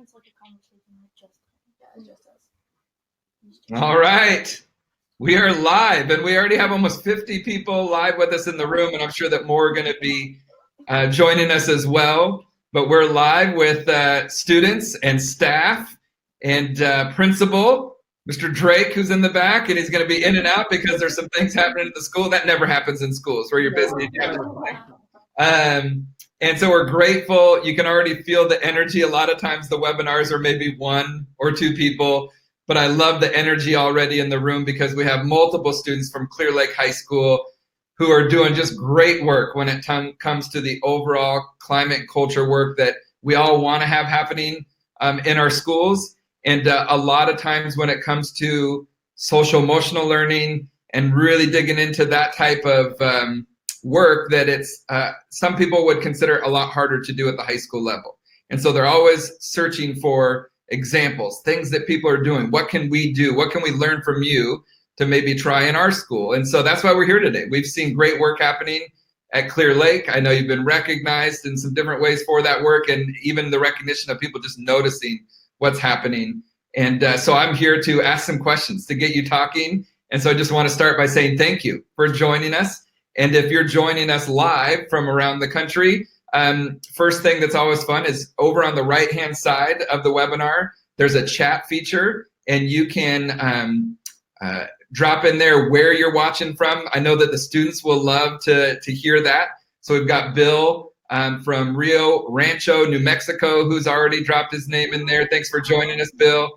it's like a conversation with just him. Yeah, just us. All right. We are live, and we already have almost 50 people live with us in the room, and I'm sure that more are going to be joining us as well. But we're live with students and staff and principal, Mr. Drake, who's in the back, and he's going to be in and out because there's some things happening at the school. That never happens in schools where you're busy and you have something. And so we're grateful. You can already feel the energy. A lot of times the webinars are maybe 1 or 2 people, but I love the energy already in the room because we have multiple students from Clear Lake High School who are doing just great work when it comes to the overall climate culture work that we all want to have happening in our schools. And a lot of times when it comes to social emotional learning and really digging into that type of work, that it's some people would consider a lot harder to do at the high school level. And so they're always searching for examples, things that people are doing. What can we do? What can we learn from you to maybe try in our school? And so that's why we're here today. We've seen great work happening at Clear Lake. I know you've been recognized in some different ways for that work, and even the recognition of people just noticing what's happening. And so I'm here to ask some questions, to get you talking. And so I just want to start by saying thank you for joining us. And if you're joining us live from around the country, first thing that's always fun is over on the right-hand side of the webinar, there's a chat feature, and you can drop in there where you're watching from. I know that the students will love to hear that. So we've got Bill from Rio Rancho, New Mexico, who's already dropped his name in there. Thanks for joining us, Bill.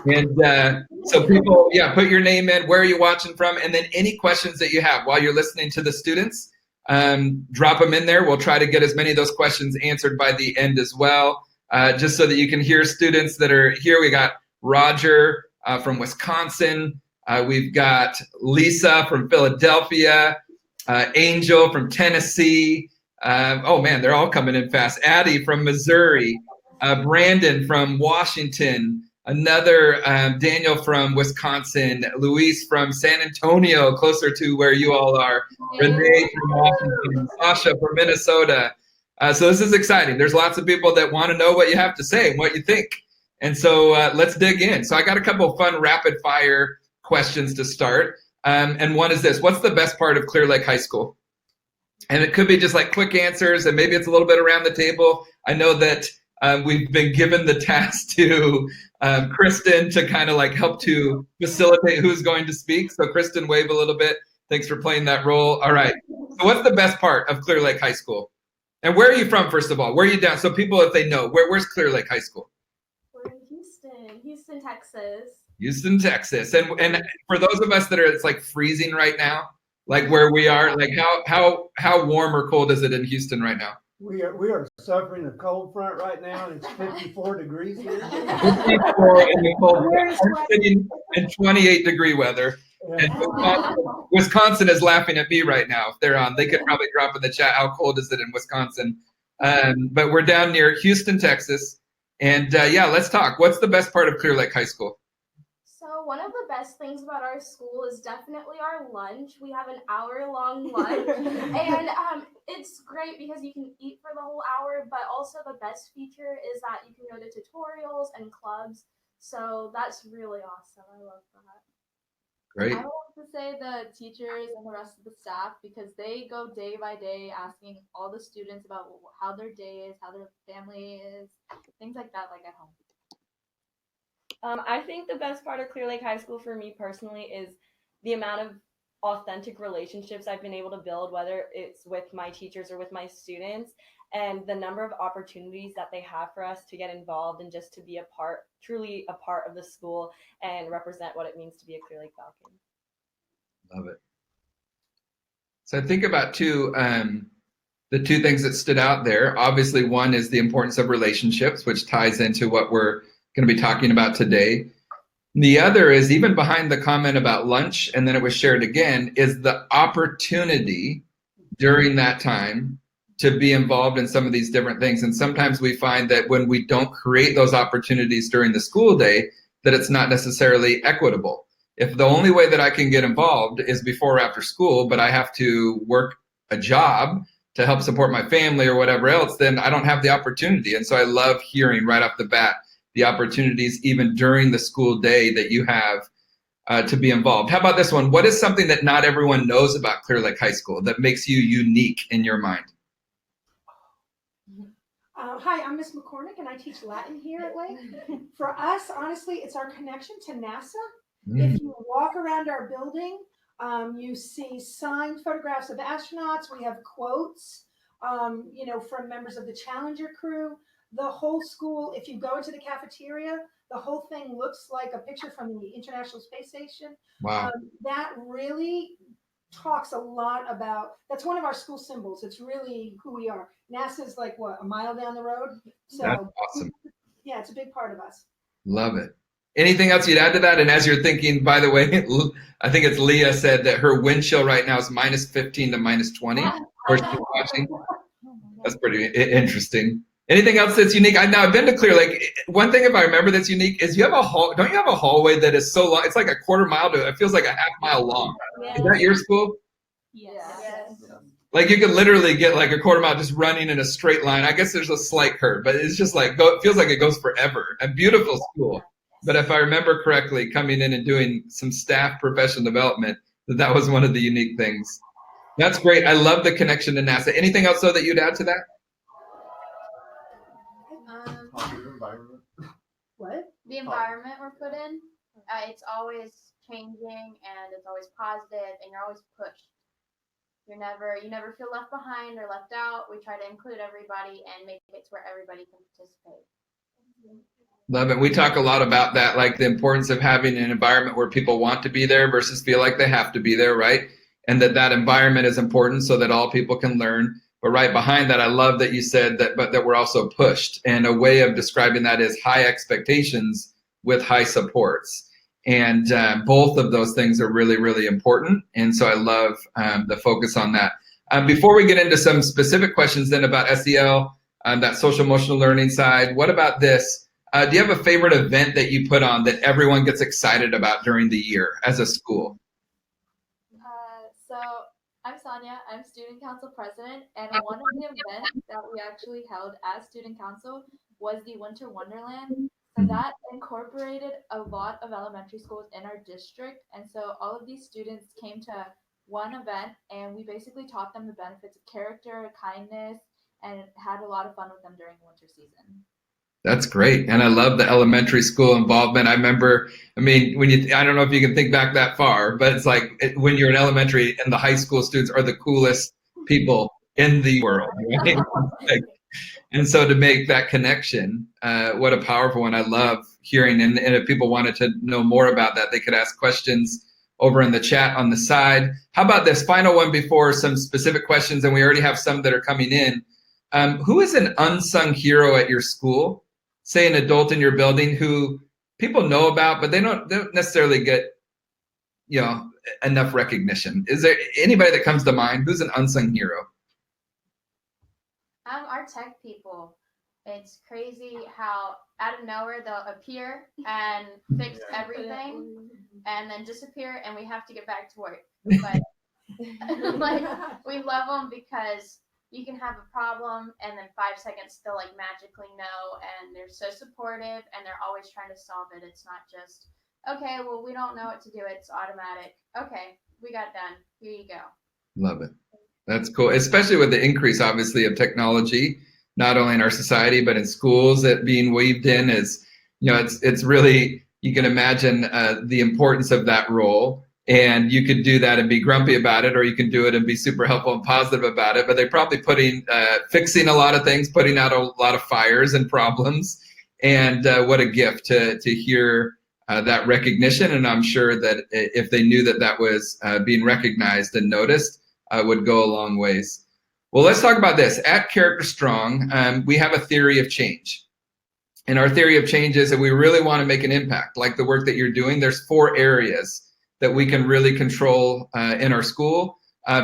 And so people, put your name in, where are you watching from, and then any questions that you have while you're listening to the students, drop them in there. We'll try to get as many of those questions answered by the end as well, just so that you can hear students that are here. We got Roger from Wisconsin. We've got Lisa from Philadelphia, Angel from Tennessee. Oh man, they're all coming in fast. Addie from Missouri, Brandon from Washington, another Daniel from Wisconsin, Luis from San Antonio, closer to where you all are, Renee from Washington, Sasha from Minnesota. So this is exciting. There's lots of people that want to know what you have to say and what you think. And so let's dig in. So I got a couple of fun rapid fire questions to start. And one is this: what's the best part of Clear Lake High School? And it could be just like quick answers, and maybe it's a little bit around the table. I know that we've been given the task to Kristen to kind of like help to facilitate who's going to speak. So Kristen, wave a little bit. Thanks for playing that role. All right. So what's the best part of Clear Lake High School? And where are you from, first of all? Where are you down? So people, if they know, where's Clear Lake High School? We're in Houston, Texas. Houston, Texas. And for those of us that are, it's like freezing right now, like where we are, like how warm or cold is it in Houston right now? We are suffering a cold front right now, and it's 54 degrees here. 54 in the cold. We're sitting in 28 degree weather. And Wisconsin is laughing at me right now. If they're on, they could probably drop in the chat, how cold is it in Wisconsin? But we're down near Houston, Texas. And let's talk. What's the best part of Clear Lake High School? So one of the best things about our school is definitely our lunch. We have an hour-long lunch, and it's great because you can eat for the whole hour, but also the best feature is that you can go to tutorials and clubs. So that's really awesome. I love that. Great. I want to say the teachers and the rest of the staff, because they go day by day asking all the students about how their day is, how their family is, things like that, like at home. I think the best part of Clear Lake High School for me personally is the amount of authentic relationships I've been able to build, whether it's with my teachers or with my students, and the number of opportunities that they have for us to get involved and just to be truly a part of the school and represent what it means to be a Clear Lake Falcon. Love it. So I think about the two things that stood out there. Obviously, one is the importance of relationships, which ties into what we're going to be talking about today. The other is, even behind the comment about lunch, and then it was shared again, is the opportunity during that time to be involved in some of these different things. And sometimes we find that when we don't create those opportunities during the school day, that it's not necessarily equitable. If the only way that I can get involved is before or after school, but I have to work a job to help support my family or whatever else, then I don't have the opportunity. And so I love hearing right off the bat the opportunities even during the school day that you have to be involved. How about this one? What is something that not everyone knows about Clear Lake High School that makes you unique in your mind? Hi, I'm Miss McCormick, and I teach Latin here at Lake. For us, honestly, it's our connection to NASA. If you walk around our building, you see signed photographs of astronauts. We have quotes, from members of the Challenger crew. The whole school, if you go into the cafeteria, the whole thing looks like a picture from the International Space Station. Wow. That really talks a lot about, that's one of our school symbols. It's really who we are. NASA's like, what, a mile down the road? So That's awesome. yeah, it's a big part of us. Love it. Anything else you'd add to that? And as you're thinking, by the way, I think it's Leah said that her wind chill right now is minus 15 to minus 20. Where she's watching. That's pretty interesting. Anything else that's unique? Now I've been to Clear Lake. One thing, if I remember, that's unique is you have don't you have a hallway that is so long? It's like a quarter mile to, it feels like a half mile long. Yes. Is that your school? Yes. Like you could literally get like a quarter mile just running in a straight line. I guess there's a slight curve, but it's just like, it feels like it goes forever. A beautiful school. But if I remember correctly, coming in and doing some staff professional development, that was one of the unique things. That's great. I love the connection to NASA. Anything else though that you'd add to that? What? The environment we're put in, it's always changing and it's always positive and you're always pushed. You never feel left behind or left out. We try to include everybody and make it to where everybody can participate. Love it. We talk a lot about that, like the importance of having an environment where people want to be there versus feel like they have to be there, right? And that environment is important so that all people can learn. But right behind that, I love that you said that, but that we're also pushed. And a way of describing that is high expectations with high supports. And both of those things are really, really important. And so I love the focus on that. Before we get into some specific questions then about SEL, that social emotional learning side, what about this? Do you have a favorite event that you put on that everyone gets excited about during the year as a school? So I'm Sonia. I'm student council president, and one of the events that we actually held as student council was the Winter Wonderland. So that incorporated a lot of elementary schools in our district, and so all of these students came to one event, and we basically taught them the benefits of character, kindness, and had a lot of fun with them during the winter season. That's great. And I love the elementary school involvement. I remember, I don't know if you can think back that far, but it's like when you're in elementary and the high school students are the coolest people in the world, right? And so to make that connection, what a powerful one. I love hearing. And if people wanted to know more about that, they could ask questions over in the chat on the side. How about this final one before some specific questions? And we already have some that are coming in. Who is an unsung hero at your school? Say an adult in your building who people know about, but they don't necessarily get, enough recognition. Is there anybody that comes to mind? Who's an unsung hero? Our tech people. It's crazy how out of nowhere they'll appear and fix everything and then disappear, and we have to get back to work. But we love them because you can have a problem and then 5 seconds they'll magically know, and they're so supportive and they're always trying to solve it. It's not just, okay, well, we don't know what to do. It's automatic. Okay, we got it done. Here you go. Love it. That's cool, especially with the increase, obviously, of technology, not only in our society, but in schools that being weaved in is, it's really, you can imagine the importance of that role. And you could do that and be grumpy about it, or you can do it and be super helpful and positive about it. But they're probably fixing a lot of things, putting out a lot of fires and problems. And what a gift to hear that recognition. And I'm sure that if they knew that was being recognized and noticed, would go a long ways. Well, let's talk about this. At CharacterStrong, we have a theory of change. And our theory of change is that we really want to make an impact. Like the work that you're doing, there's 4 areas that we can really control in our school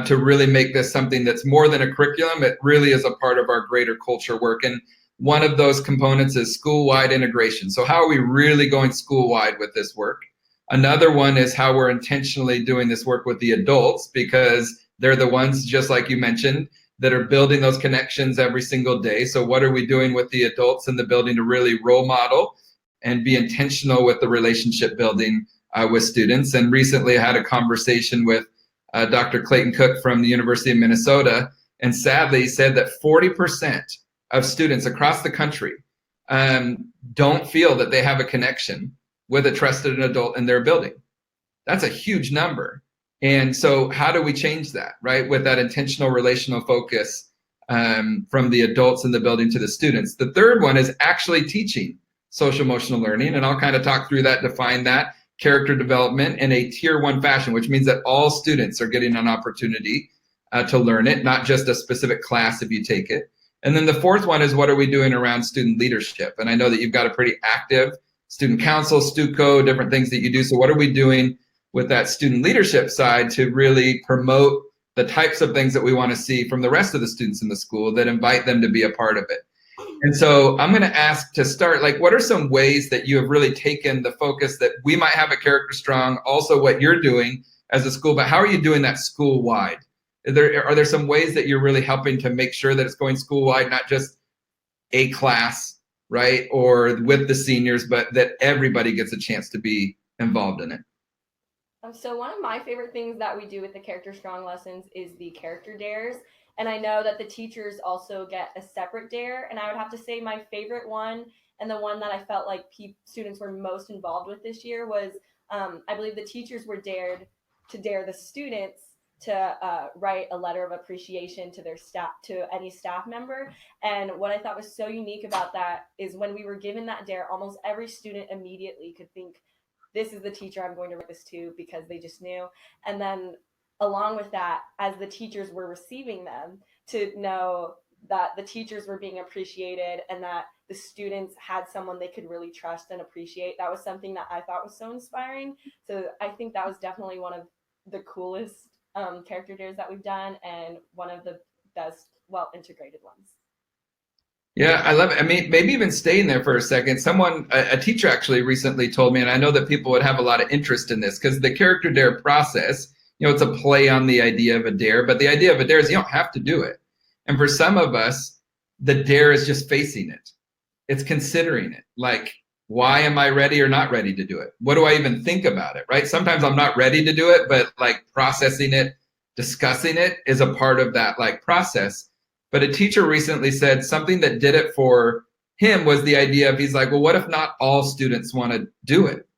to really make this something that's more than a curriculum. It really is a part of our greater culture work. And one of those components is school-wide integration. So how are we really going school-wide with this work? Another one is how we're intentionally doing this work with the adults, because they're the ones, just like you mentioned, that are building those connections every single day. So what are we doing with the adults in the building to really role model and be intentional with the relationship building with students. And recently I had a conversation with Dr. Clayton Cook from the University of Minnesota, and sadly he said that 40% of students across the country don't feel that they have a connection with a trusted adult in their building. That's a huge number. And so how do we change that, right? With that intentional relational focus from the adults in the building to the students. The third one is actually teaching social emotional learning. And I'll kind of talk through that, define that, character development in a tier 1 fashion, which means that all students are getting an opportunity to learn it, not just a specific class if you take it. And then the fourth one is, what are we doing around student leadership? And I know that you've got a pretty active student council, StuCo, different things that you do. So what are we doing with that student leadership side to really promote the types of things that we want to see from the rest of the students in the school that invite them to be a part of it? And so I'm going to ask to start, like, what are some ways that you have really taken the focus that we might have at CharacterStrong, also what you're doing as a school, but how are you doing that school-wide? Are there some ways that you're really helping to make sure that it's going school-wide, not just a class, right, or with the seniors, but that everybody gets a chance to be involved in it? So one of my favorite things that we do with the CharacterStrong lessons is the character dares. And I know that the teachers also get a separate dare. And I would have to say my favorite one, and the one that I felt like students were most involved with this year, was I believe the teachers were dared to dare the students to write a letter of appreciation to their staff, to any staff member. And what I thought was so unique about that is when we were given that dare, almost every student immediately could think, this is the teacher I'm going to write this to, because they just knew. And then along with that, as the teachers were receiving them, to know that the teachers were being appreciated and that the students had someone they could really trust and appreciate. That was something that I thought was so inspiring. So I think that was definitely one of the coolest character dares that we've done, and one of the best, well-integrated ones. Yeah, I love it. I mean, maybe even staying there for a second. A teacher actually recently told me, and I know that people would have a lot of interest in this, because the character dare process, it's a play on the idea of a dare, but the idea of a dare is you don't have to do it. And for some of us, the dare is just facing it. It's considering it. Like, why am I ready or not ready to do it? What do I even think about it, right? Sometimes I'm not ready to do it, but like processing it, discussing it is a part of that like process. But a teacher recently said something that did it for him was the idea of, he's like, well, what if not all students want to do it?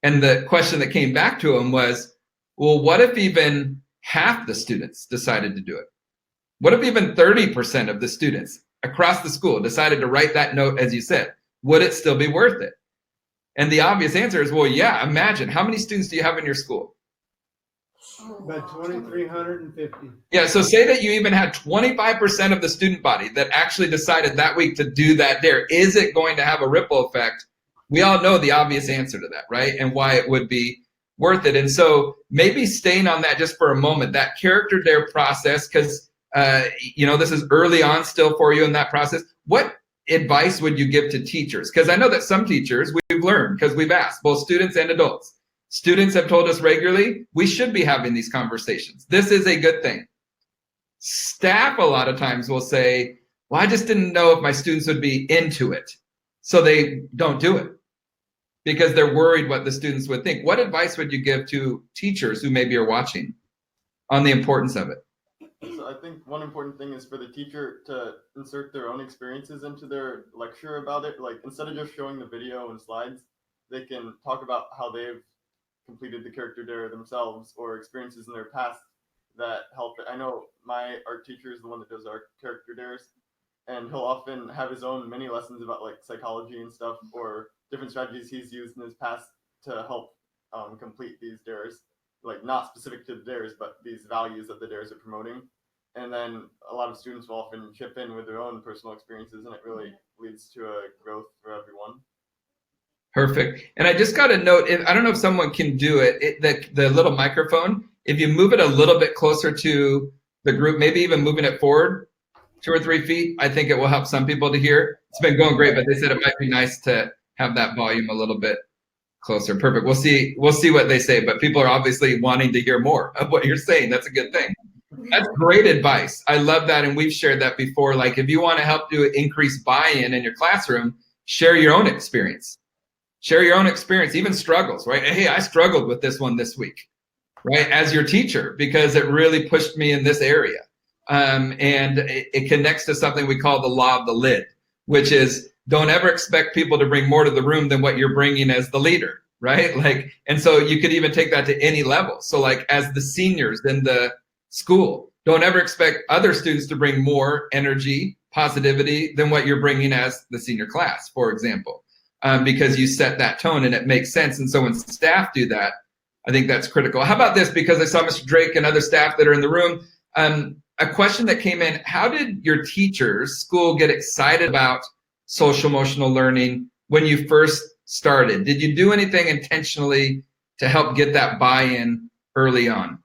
And the question that came back to him was, well, what if even half the students decided to do it? What if even 30% of the students across the school decided to write that note, as you said? Would it still be worth it? And the obvious answer is, well, yeah, imagine. How many students do you have in your school? About 2,350. Yeah, so say that you even had 25% of the student body that actually decided that week to do that dare. Is it going to have a ripple effect? We all know the obvious answer to that, right? And why it would be worth it. And so maybe staying on that just for a moment, that character dare process, because this is early on still for you in that process. What advice would you give to teachers? Because I know that some teachers, we've learned, because we've asked, both students and adults. Students have told us regularly, we should be having these conversations. This is a good thing. Staff a lot of times will say, well, I just didn't know if my students would be into it. So they don't do it because they're worried what the students would think. What advice would you give to teachers who maybe are watching on the importance of it? So I think one important thing is for the teacher to insert their own experiences into their lecture about it. Like, instead of just showing the video and slides, they can talk about how they've completed the character dare themselves or experiences in their past that help. I know my art teacher is the one that does our character dares, and he'll often have his own mini lessons about like psychology and stuff, or different strategies he's used in his past to help complete these dares, like not specific to the dares, but these values that the dares are promoting. And then a lot of students will often chip in with their own personal experiences, and it really leads to a growth for everyone. Perfect. And I just got a note, I don't know if someone can do it, the little microphone, if you move it a little bit closer to the group, maybe even moving it forward 2 or 3 feet, I think it will help some people to hear. It's been going great, but they said it might be nice to have that volume a little bit closer. Perfect. We'll see what they say, but people are obviously wanting to hear more of what you're saying. That's a good thing. That's great advice. I love that. And we've shared that before. Like, if you want to help do increase buy-in in your classroom, share your own experience. Share your own experience, even struggles, right? Hey, I struggled with this one this week, right? As your teacher, because it really pushed me in this area. And it connects to something we call the law of the lid, which is don't ever expect people to bring more to the room than what you're bringing as the leader, right? Like, and so you could even take that to any level. So like as the seniors in the school, don't ever expect other students to bring more energy, positivity than what you're bringing as the senior class, for example, because you set that tone and it makes sense. And so when staff do that, I think that's critical. How about this? Because I saw Mr. Drake and other staff that are in the room. A question that came in, how did your teachers, school, get excited about social emotional learning when you first started? Did you do anything intentionally to help get that buy-in early on?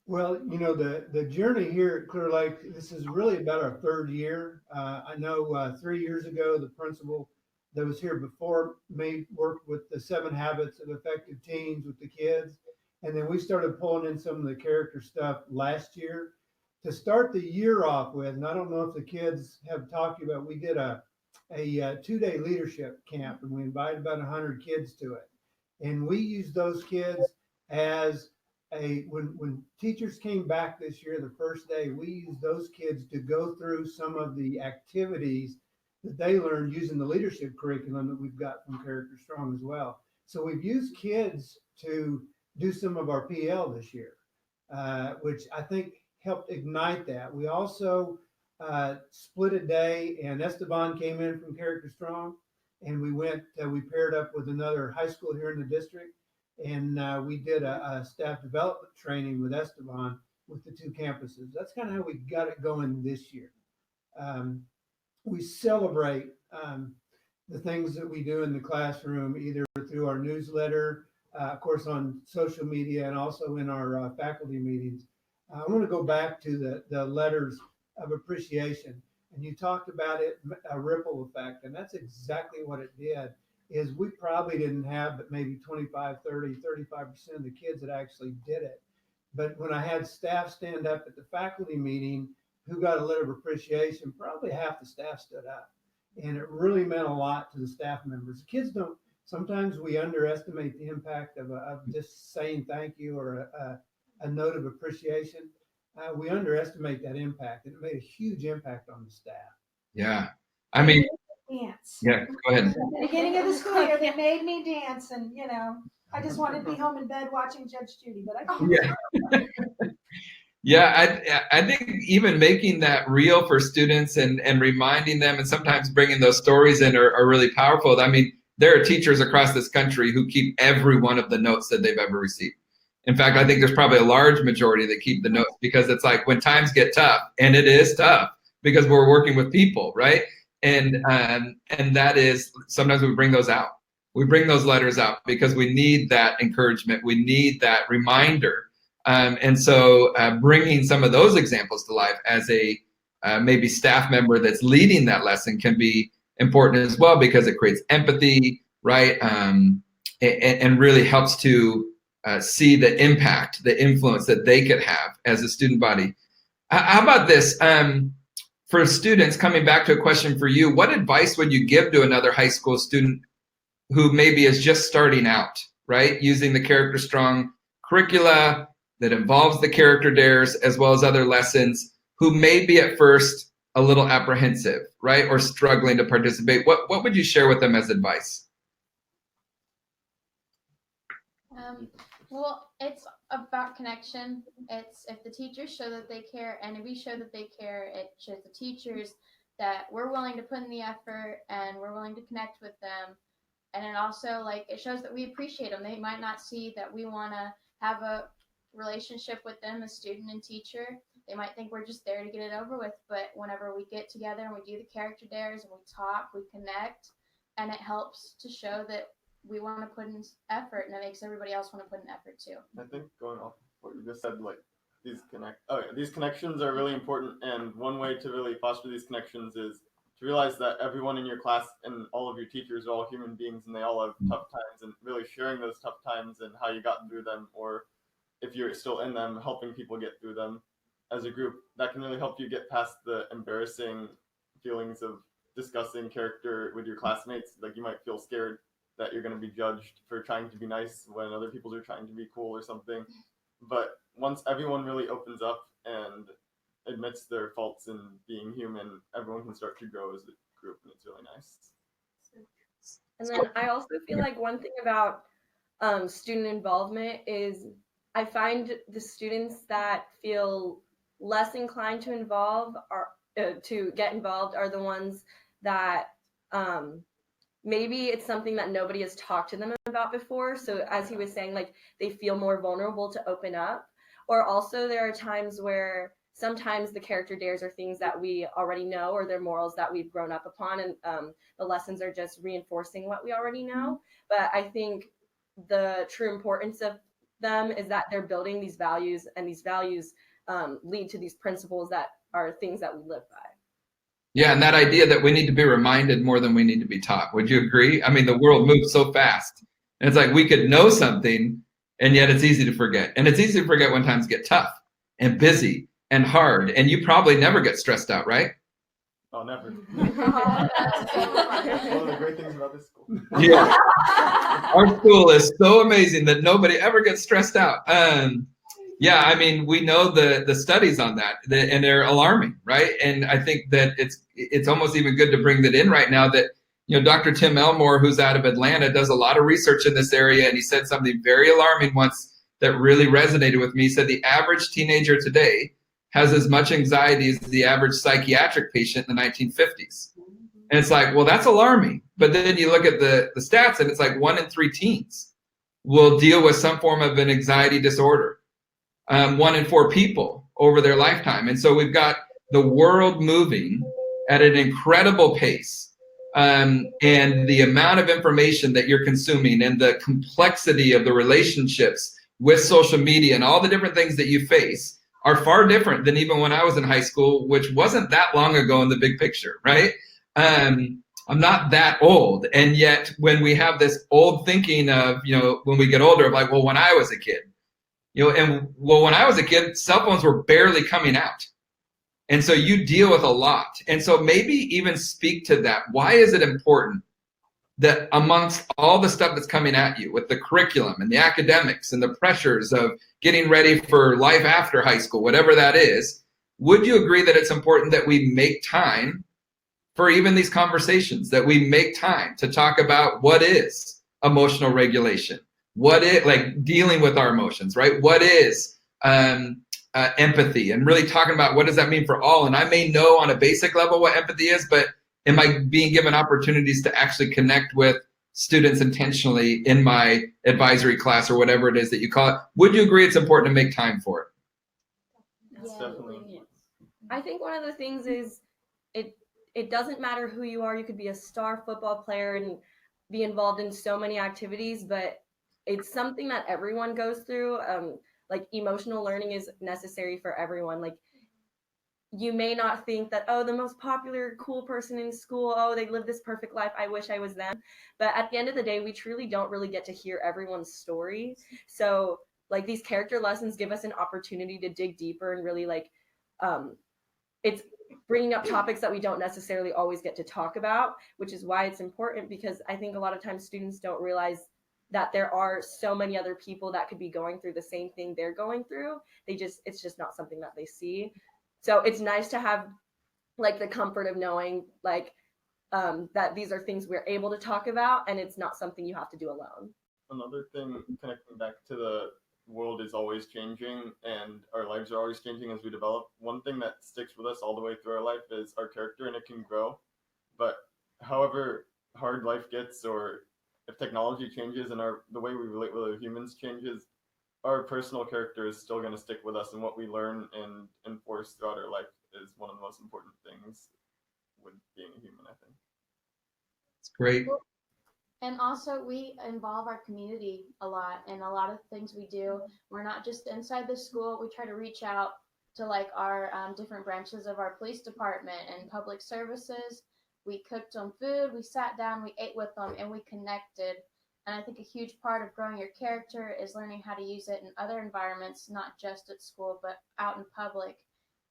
Well, you know, the journey here at Clear Lake, this is really about our third year. I know 3 years ago, the principal that was here before me worked with the 7 Habits of Effective Teens with the kids. And then we started pulling in some of the character stuff last year to start the year off with. And I don't know if the kids have talked to you about, we did a 2-day leadership camp and we invited about 100 kids to it. And we used those kids as when teachers came back this year, the first day, we used those kids to go through some of the activities that they learned using the leadership curriculum that we've got from CharacterStrong as well. So we've used kids to do some of our PL this year, which I think helped ignite that. We also split a day, and Esteban came in from CharacterStrong, and we paired up with another high school here in the district, and we did a staff development training with Esteban with the 2 campuses. That's kind of how we got it going this year. We celebrate the things that we do in the classroom, either through our newsletter, of course, on social media, and also in our faculty meetings. I want to go back to the letters of appreciation. And you talked about it, a ripple effect, and that's exactly what it did. Is we probably didn't have but maybe 25, 30, 35% of the kids that actually did it. But when I had staff stand up at the faculty meeting who got a letter of appreciation, probably half the staff stood up. And it really meant a lot to the staff members. The kids don't, sometimes we underestimate the impact of just saying thank you or a note of appreciation. We underestimate that impact, and it made a huge impact on the staff. Yeah. I mean, Dance. yeah, go ahead. At the beginning of the school year, they made me dance, and you know, I just wanted to be home in bed watching Judge Judy, but I Yeah. Yeah, I think even making that real for students and reminding them and sometimes bringing those stories in are really powerful. I mean, there are teachers across this country who keep every one of the notes that they've ever received. In fact, I think there's probably a large majority that keep the notes because it's like when times get tough, and it is tough because we're working with people, right? And that is, sometimes we bring those out. We bring those letters out because we need that encouragement. We need that reminder. And so bringing some of those examples to life as a maybe staff member that's leading that lesson can be important as well because it creates empathy, right? And really helps to see the impact, the influence that they could have as a student body. How about this? For students, coming back to a question for you, what advice would you give to another high school student who maybe is just starting out, right? Using the CharacterStrong curricula that involves the character dares as well as other lessons, who may be at first a little apprehensive, right? Or struggling to participate. What would you share with them as advice? Well, it's about connection. It's if the teachers show that they care, and if we show that they care, it shows the teachers that we're willing to put in the effort and we're willing to connect with them. And it also, like, it shows that we appreciate them. They might not see that we want to have a relationship with them as student and teacher. They might think we're just there to get it over with. But whenever we get together and we do the character dares and we talk, we connect, and it helps to show that we want to put in effort, and it makes everybody else want to put in effort too. I think going off what you just said, like these connections are really important, and one way to really foster these connections is to realize that everyone in your class and all of your teachers are all human beings, and they all have tough times, and really sharing those tough times and how you got through them, or if you're still in them, helping people get through them as a group, that can really help you get past the embarrassing feelings of discussing character with your classmates. Like, you might feel scared that you're going to be judged for trying to be nice when other people are trying to be cool or something. But once everyone really opens up and admits their faults in being human, everyone can start to grow as a group, and it's really nice. And then I also feel like one thing about student involvement is I find the students that feel less inclined to get involved are the ones that maybe it's something that nobody has talked to them about before. So as he was saying, like they feel more vulnerable to open up. Or also there are times where sometimes the character dares are things that we already know, or they're morals that we've grown up upon, and the lessons are just reinforcing what we already know. But I think the true importance of them is that they're building these values, and these values lead to these principles that are things that we live by. Yeah, and that idea that we need to be reminded more than we need to be taught. Would you agree? I mean, the world moves so fast. And it's like we could know something, and yet it's easy to forget. And it's easy to forget when times get tough and busy and hard. And you probably never get stressed out, right? Oh, never. That's one of the great things about this school. Yeah. Our school is so amazing that nobody ever gets stressed out. Yeah, I mean, we know the studies on that, and they're alarming, right? And I think that it's almost even good to bring that in right now that, Dr. Tim Elmore, who's out of Atlanta, does a lot of research in this area, and he said something very alarming once that really resonated with me. He said the average teenager today has as much anxiety as the average psychiatric patient in the 1950s. And it's like, well, that's alarming. But then you look at the stats, and it's like 1 in 3 teens will deal with some form of an anxiety disorder. 1 in 4 people over their lifetime. And so we've got the world moving at an incredible pace. And the amount of information that you're consuming and the complexity of the relationships with social media and all the different things that you face are far different than even when I was in high school, which wasn't that long ago in the big picture, right? I'm not that old. And yet when we have this old thinking of, when we get older, of like, well, when I was a kid, when I was a kid, cell phones were barely coming out. And so you deal with a lot. And so maybe even speak to that. Why is it important that amongst all the stuff that's coming at you with the curriculum and the academics and the pressures of getting ready for life after high school, whatever that is, would you agree that it's important that we make time for even these conversations, that we make time to talk about what is emotional regulation? What is, like, dealing with our emotions, right? What is empathy, and really talking about what does that mean for all? And I may know on a basic level what empathy is, but am I being given opportunities to actually connect with students intentionally in my advisory class or whatever it is that you call it? Would you agree it's important to make time for it? It's definitely. I think one of the things is it doesn't matter who you are. You could be a star football player and be involved in so many activities, but it's something that everyone goes through. Like emotional learning is necessary for everyone. Like you may not think that, oh, the most popular cool person in school, oh, they live this perfect life, I wish I was them. But at the end of the day, we truly don't really get to hear everyone's story. So like these character lessons give us an opportunity to dig deeper and really like it's bringing up topics that we don't necessarily always get to talk about, which is why it's important, because I think a lot of times students don't realize that there are so many other people that could be going through the same thing they're going through. It's just not something that they see. So it's nice to have like the comfort of knowing like that these are things we're able to talk about, and it's not something you have to do alone. Another thing, connecting back to the world is always changing and our lives are always changing as we develop. One thing that sticks with us all the way through our life is our character, and it can grow. But however hard life gets, or if technology changes and the way we relate with other humans changes, our personal character is still going to stick with us, and what we learn and enforce throughout our life is one of the most important things with being a human, I think. It's great. And also, we involve our community a lot in a lot of things we do. We're not just inside the school. We try to reach out to like our different branches of our police department and public services. We cooked them food, we sat down, we ate with them, and we connected. And I think a huge part of growing your character is learning how to use it in other environments, not just at school, but out in public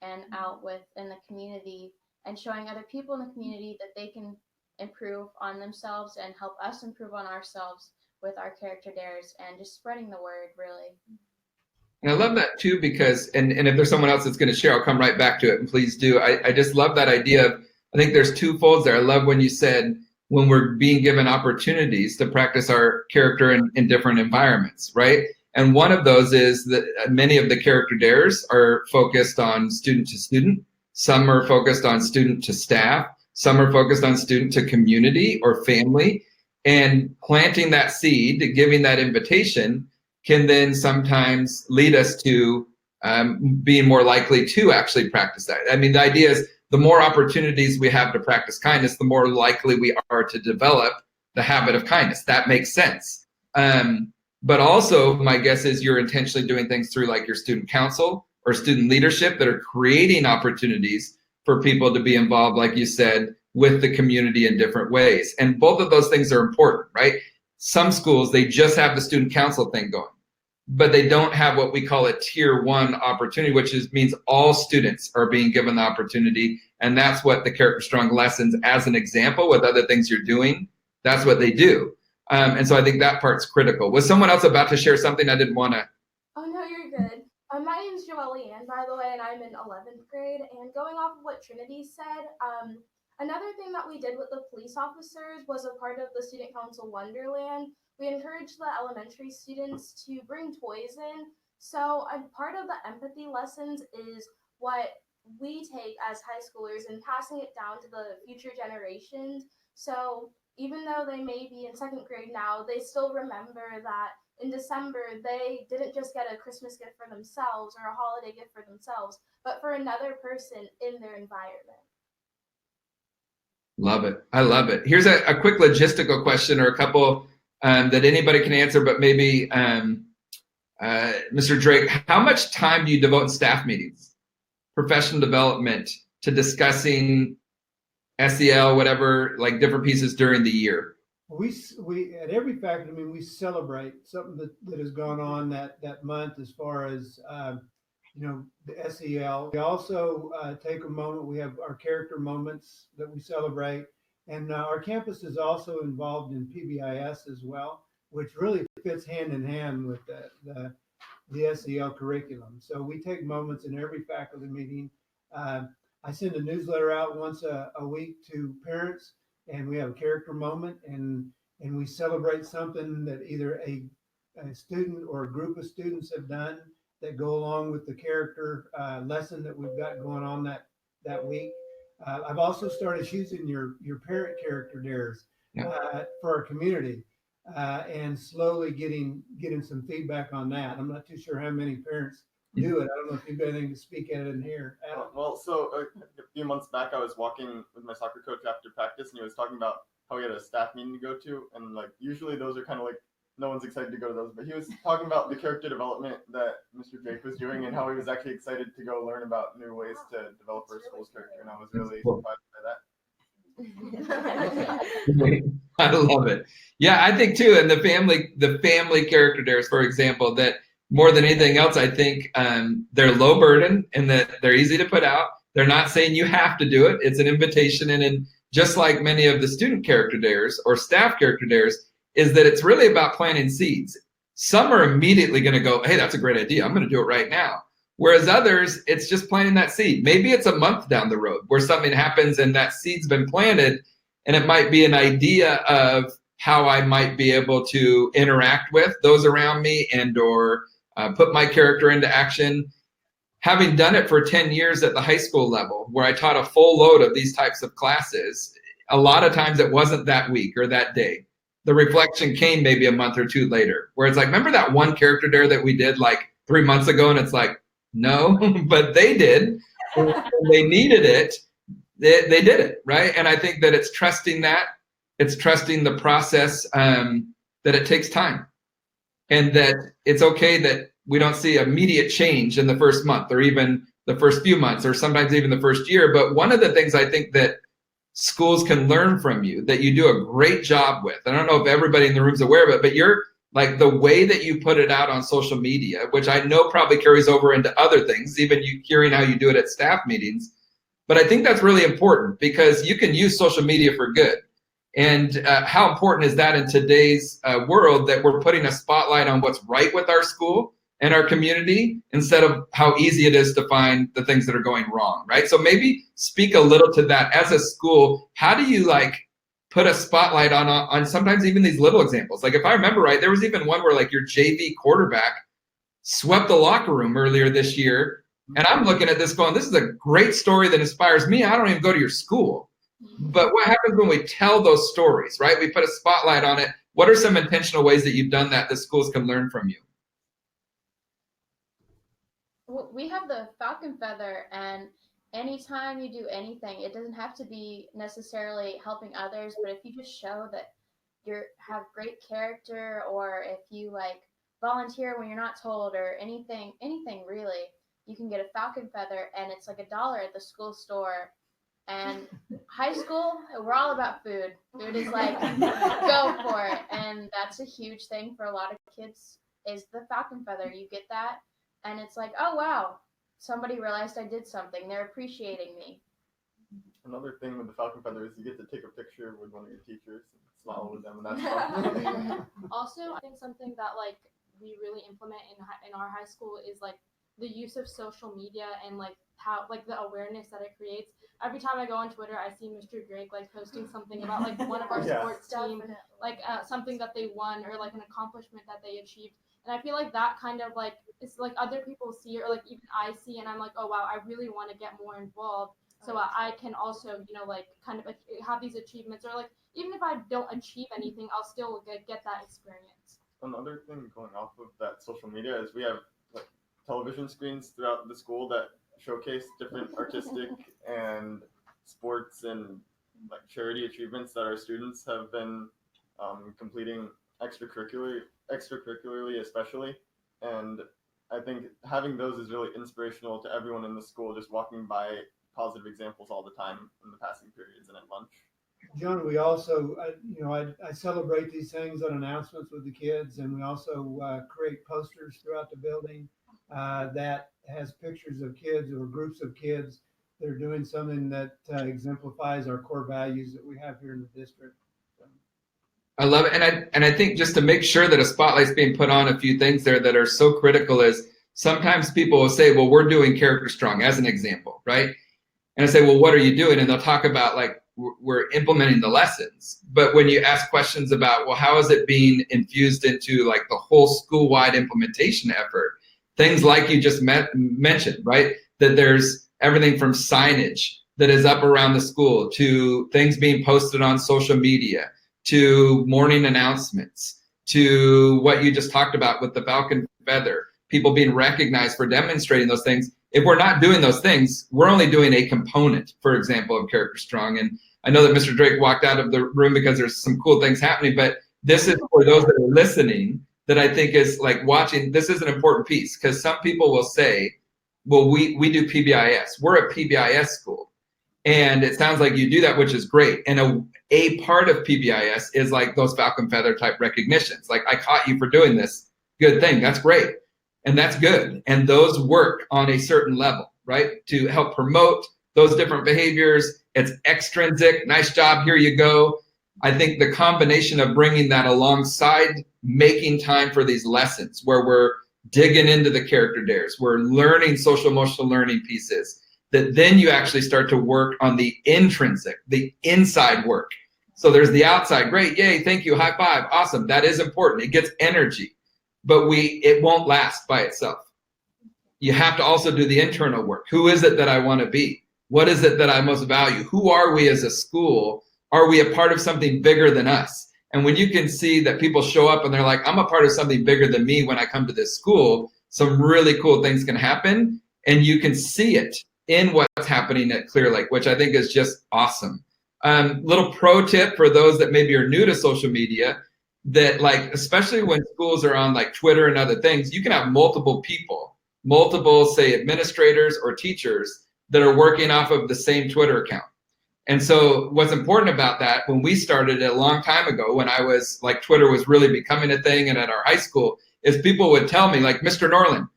and out in the community, and showing other people in the community that they can improve on themselves and help us improve on ourselves with our character dares and just spreading the word, really. And I love that too, because, and if there's someone else that's going to share, I'll come right back to it, and please do. I just love that idea of, I think there's two folds there. I love when you said, when we're being given opportunities to practice our character in different environments, right? And one of those is that many of the character dares are focused on student to student. Some are focused on student to staff. Some are focused on student to community or family. And planting that seed, giving that invitation, can then sometimes lead us to being more likely to actually practice that. I mean, the idea is the more opportunities we have to practice kindness, the more likely we are to develop the habit of kindness. That makes sense. But also, my guess is you're intentionally doing things through like your student council or student leadership that are creating opportunities for people to be involved, like you said, with the community in different ways. And both of those things are important, right? Some schools, they just have the student council thing going, but they don't have what we call a tier 1 opportunity, which means all students are being given the opportunity. And that's what the CharacterStrong lessons, as an example, with other things you're doing, that's what they do. And so I think that part's critical. Was someone else about to share something? I didn't want to. Oh, no, you're good. My name's Joelle Ann, by the way, and I'm in 11th grade. And going off of what Trinity said, another thing that we did with the police officers was a part of the Student Council Wonderland. We encouraged the elementary students to bring toys in. So part of the empathy lessons is what we take as high schoolers and passing it down to the future generations. So even though they may be in 2nd grade now, they still remember that in December, they didn't just get a Christmas gift for themselves or a holiday gift for themselves, but for another person in their environment. Love it. I love it. Here's a quick logistical question, or a couple that anybody can answer, but maybe Mr. Drake, how much time do you devote in staff meetings, professional development, to discussing SEL, whatever, like different pieces during the year? We at every faculty meeting, we celebrate something that has gone on that month as far as the SEL. We also take a moment. We have our character moments that we celebrate, and our campus is also involved in PBIS as well, which really fits hand in hand with the SEL curriculum. So we take moments in every faculty meeting. I send a newsletter out once a week to parents, and we have a character moment, and we celebrate something that either a student or a group of students have done that go along with the character lesson that we've got going on that week. I've also started using your parent character dares for our community, and slowly getting some feedback on that. I'm not too sure how many parents do it. I don't know if you've got anything to speak at it in here. Well, so a few months back, I was walking with my soccer coach after practice, and he was talking about how he had a staff meeting to go to, and like usually those are kind of like no one's excited to go to those, but he was talking about the character development that Mr. Drake was doing and how he was actually excited to go learn about new ways to develop our school's character, and I was really surprised by that. I love it. Yeah, I think too, and the family character dares, for example, that more than anything else, I think they're low burden and that they're easy to put out. They're not saying you have to do it. It's an invitation, and just like many of the student character dares or staff character dares, is that it's really about planting seeds. Some are immediately going to go, hey, that's a great idea. I'm going to do it right now. Whereas others, it's just planting that seed. Maybe it's a month down the road where something happens and that seed's been planted, and it might be an idea of how I might be able to interact with those around me and or put my character into action. Having done it for 10 years at the high school level, where I taught a full load of these types of classes, a lot of times it wasn't that week or that day. The reflection came maybe a month or two later, where it's like, remember that one character dare that we did like 3 months ago? And it's like, no, but they did. They needed it. They did it, right? And I think that it's trusting that. It's trusting the process, that it takes time. And that it's okay that we don't see immediate change in the first month or even the first few months or sometimes even the first year. But one of the things I think that schools can learn from you that you do a great job with, I don't know if everybody in the room is aware of it, but you're like the way that you put it out on social media, which I know probably carries over into other things, even you hearing how you do it at staff meetings. But I think that's really important because you can use social media for good. And how important is that in today's world, that we're putting a spotlight on what's right with our school and our community instead of how easy it is to find the things that are going wrong, right? So maybe speak a little to that as a school. How do you like put a spotlight on sometimes even these little examples? Like if I remember right, there was even one where like your JV quarterback swept the locker room earlier this year. And I'm looking at this going, this is a great story that inspires me. I don't even go to your school. But what happens when we tell those stories, right? We put a spotlight on it. What are some intentional ways that you've done that schools can learn from you? We have the falcon feather, and anytime you do anything, it doesn't have to be necessarily helping others, but if you just show that you have great character, or if you like volunteer when you're not told, or anything really, you can get a falcon feather, and it's like $1 at the school store. And high school, we're all about food. Food is like, go for it. And that's a huge thing for a lot of kids, is the falcon feather. You get that, and it's like, oh, wow, somebody realized I did something. They're appreciating me. Another thing with the falcon feather is you get to take a picture with one of your teachers and smile with them, and that's fun. Also, I think something that like we really implement in our high school is like the use of social media, and like how like the awareness that it creates. Every time I go on Twitter, I see Mr. Drake like posting something about like one of our sports team, like something that they won, or like an accomplishment that they achieved. And I feel like that kind of like, it's like other people see it, or like even I see, and I'm like, oh wow, I really want to get more involved, so I can also, you know, like kind of have these achievements, or like even if I don't achieve anything, I'll still get that experience. Another thing going off of that social media is we have like television screens throughout the school that showcase different artistic and sports and like charity achievements that our students have been completing extracurricularly especially. And I think having those is really inspirational to everyone in the school, just walking by positive examples all the time in the passing periods and at lunch. John, we also, I celebrate these things on announcements with the kids, and we also create posters throughout the building that has pictures of kids or groups of kids that are doing something that exemplifies our core values that we have here in the district. I love it. And I think just to make sure that a spotlight's being put on, a few things there that are so critical is sometimes people will say, well, we're doing CharacterStrong as an example, right? And I say, well, what are you doing? And they'll talk about like, we're implementing the lessons. But when you ask questions about, well, how is it being infused into like the whole school-wide implementation effort? Things like you just mentioned, right? That there's everything from signage that is up around the school, to things being posted on social media, to morning announcements, to what you just talked about with the falcon feather, people being recognized for demonstrating those things. If we're not doing those things, we're only doing a component, for example, of CharacterStrong. And I know that Mr. Drake walked out of the room because there's some cool things happening, but this is for those that are listening, that I think is like watching. This is an important piece, because some people will say, well, we do PBIS. We're a PBIS school. And it sounds like you do that, which is great. And a part of PBIS is like those falcon feather type recognitions. Like, I caught you for doing this. Good thing. That's great. And that's good. And those work on a certain level, right? To help promote those different behaviors. It's extrinsic. Nice job. Here you go. I think the combination of bringing that alongside making time for these lessons where we're digging into the character dares, we're learning social emotional learning pieces, that then you actually start to work on the intrinsic, the inside work. So there's the outside, great, yay, thank you, high five, awesome. That is important. It gets energy, but it won't last by itself. You have to also do the internal work. Who is it that I want to be? What is it that I most value? Who are we as a school? Are we a part of something bigger than us? And when you can see that people show up and they're like, I'm a part of something bigger than me when I come to this school, some really cool things can happen. And you can see it in what's happening at Clear Lake, which I think is just awesome. Little pro tip for those that maybe are new to social media, that like, especially when schools are on like Twitter and other things, you can have multiple people, say administrators or teachers that are working off of the same Twitter account. And so what's important about that, when we started it a long time ago, when I was like, Twitter was really becoming a thing, and at our high school, is people would tell me like, Mr. Norlin,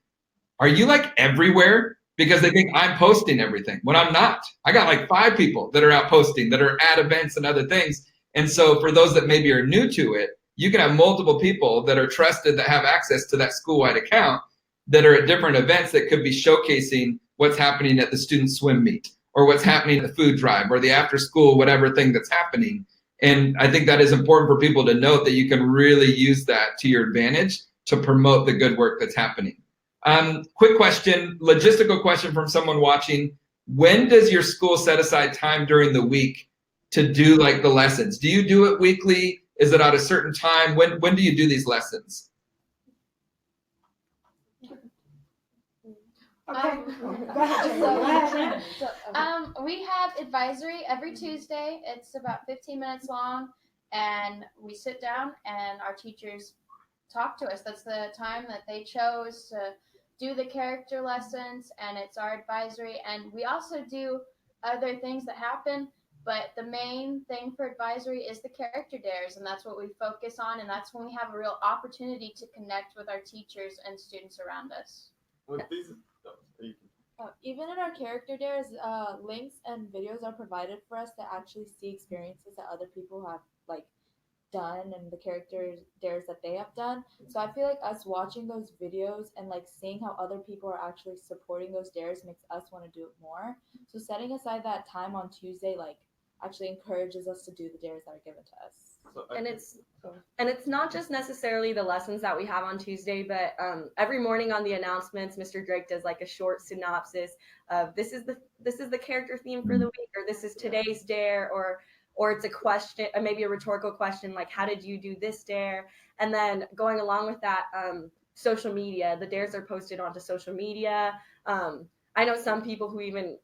are you like everywhere? Because they think I'm posting everything when I'm not. I got like 5 people that are out posting, that are at events and other things. And so for those that maybe are new to it, you can have multiple people that are trusted that have access to that school-wide account that are at different events that could be showcasing what's happening at the student swim meet or what's happening at the food drive or the after school, whatever thing that's happening. And I think that is important for people to note that you can really use that to your advantage to promote the good work that's happening. Quick question, logistical question from someone watching. When does your school set aside time during the week to do like the lessons? Do you do it weekly? Is it at a certain time? When do you do these lessons? Okay, go ahead, Jane. Go ahead. We have advisory every Tuesday. It's about 15 minutes long, and we sit down and our teachers talk to us. That's the time that they chose to do the character lessons, and it's our advisory. And we also do other things that happen, but the main thing for advisory is the character dares, and that's what we focus on, and that's when we have a real opportunity to connect with our teachers and students around us. With these, Even in our character dares, links and videos are provided for us to actually see experiences that other people have like done and the character dares that they have done. So I feel like us watching those videos and like seeing how other people are actually supporting those dares makes us want to do it more. So setting aside that time on Tuesday like actually encourages us to do the dares that are given to us. And it's not just necessarily the lessons that we have on Tuesday, but every morning on the announcements, Mr. Drake does like a short synopsis of this is the character theme for the week, or this is today's dare, or it's a question, maybe a rhetorical question like how did you do this dare? And then going along with that, social media, the dares are posted onto social media. I know some people who even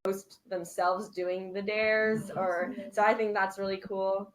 post themselves doing the dares, or so I think that's really cool.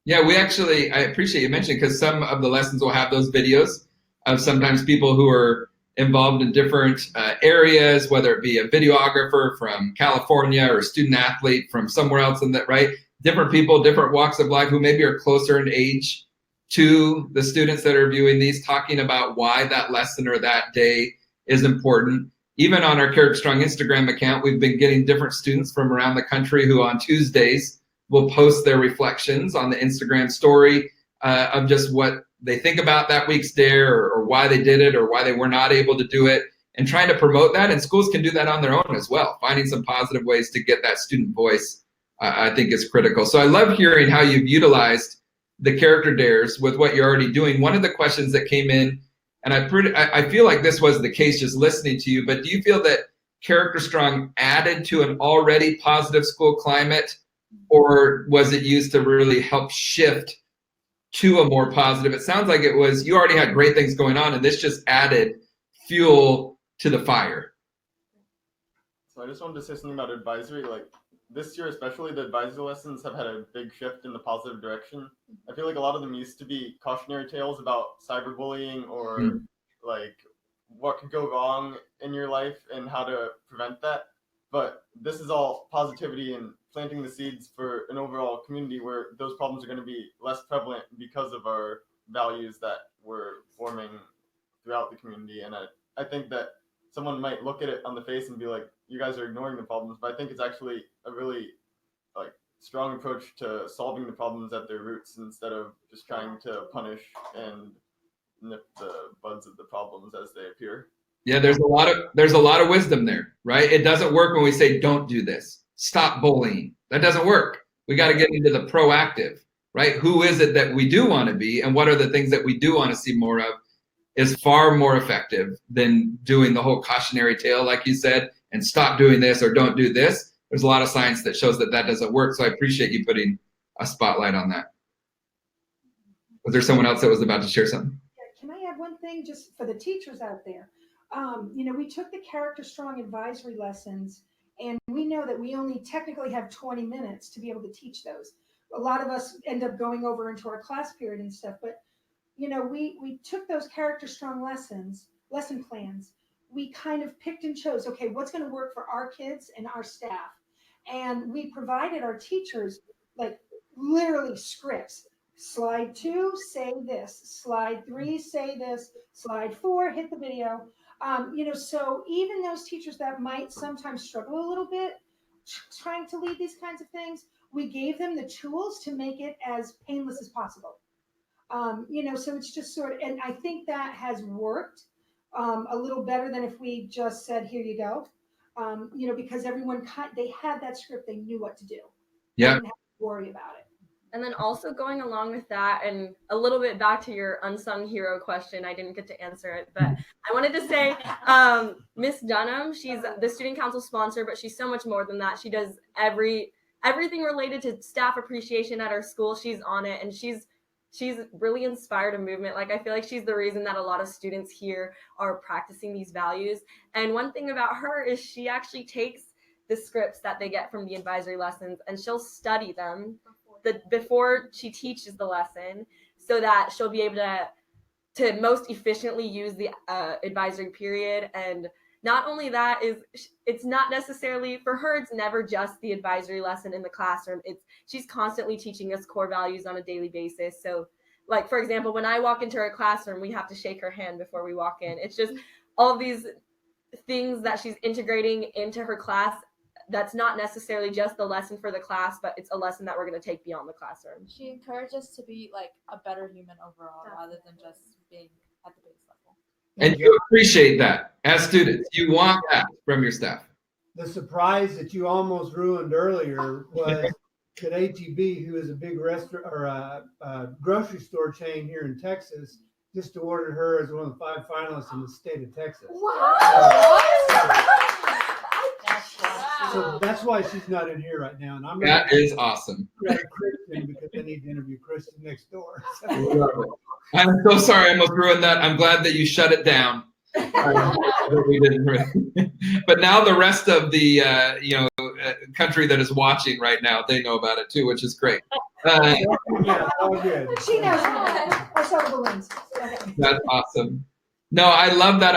Yeah, I appreciate you mentioning, because some of the lessons will have those videos of sometimes people who are involved in different areas, whether it be a videographer from California or a student athlete from somewhere else in that, right? Different people, different walks of life who maybe are closer in age to the students that are viewing these, talking about why that lesson or that day is important. Even on our CharacterStrong Instagram account, we've been getting different students from around the country who on Tuesdays will post their reflections on the Instagram story of just what they think about that week's dare, or why they did it, or why they were not able to do it, and trying to promote that. And schools can do that on their own as well. Finding some positive ways to get that student voice, I think, is critical. So I love hearing how you've utilized the character dares with what you're already doing. One of the questions that came in, and I feel like this was the case just listening to you, but do you feel that CharacterStrong added to an already positive school climate, or was it used to really help shift to a more positive? It sounds like it was, you already had great things going on and this just added fuel to the fire. So I just wanted to say something about advisory. Like this year especially, the advisory lessons have had a big shift in the positive direction. I feel like a lot of them used to be cautionary tales about cyberbullying or like what could go wrong in your life and how to prevent that. But this is all positivity and planting the seeds for an overall community where those problems are going to be less prevalent because of our values that we're forming throughout the community. And I think that someone might look at it on the face and be like, you guys are ignoring the problems, but I think it's actually a really like strong approach to solving the problems at their roots instead of just trying to punish and nip the buds of the problems as they appear. Yeah, there's a lot of wisdom there, right? It doesn't work when we say don't do this, stop bullying. That doesn't work. We got to get into the proactive, right? Who is it that we do want to be, and what are the things that we do want to see more of, is far more effective than doing the whole cautionary tale, like you said, and stop doing this or don't do this. There's a lot of science that shows that that doesn't work. So I appreciate you putting a spotlight on that. Was there someone else that was about to share something? Can I add one thing just for the teachers out there? We took the CharacterStrong advisory lessons, and we know that we only technically have 20 minutes to be able to teach those. A lot of us end up going over into our class period and stuff, but we took those CharacterStrong lesson plans. We kind of picked and chose, okay, what's going to work for our kids and our staff? And we provided our teachers like literally scripts. Slide 2, say this. Slide 3, say this. Slide 4, hit the video. So even those teachers that might sometimes struggle a little bit trying to lead these kinds of things, we gave them the tools to make it as painless as possible. So it's just sort of, and I think that has worked a little better than if we just said, here you go. Because everyone, they had that script, they knew what to do. They Yeah. didn't have to worry about it. And then also going along with that, and a little bit back to your unsung hero question, I didn't get to answer it, but I wanted to say, Miss Dunham, she's the student council sponsor, but she's so much more than that. She does everything related to staff appreciation at our school. She's on it, and she's really inspired a movement. Like, I feel like she's the reason that a lot of students here are practicing these values. And one thing about her is she actually takes the scripts that they get from the advisory lessons and she'll study them before she teaches the lesson, so that she'll be able to most efficiently use the advisory period. And not only that, it's not necessarily for her, it's never just the advisory lesson in the classroom. She's constantly teaching us core values on a daily basis. So, like, for example, when I walk into her classroom, we have to shake her hand before we walk in. It's just all of these things that she's integrating into her class. That's not necessarily just the lesson for the class, but it's a lesson that we're going to take beyond the classroom. She encouraged us to be like a better human overall, rather than just being at the base level. And you appreciate that as students. You want that from your staff. The surprise that you almost ruined earlier was that HEB, who is a big restaurant or a grocery store chain here in Texas, just awarded her as one of the 5 finalists in the state of Texas. So that's why she's not in here right now. And That is awesome. Kristen, because I need to interview Kristen next door. I'm so sorry I almost ruined that. I'm glad that you shut it down. We didn't really. But now the rest of the country that is watching right now, they know about it too, which is great. Yeah, all good. She knows. I saw the balloons. Okay. That's awesome. No, I love that.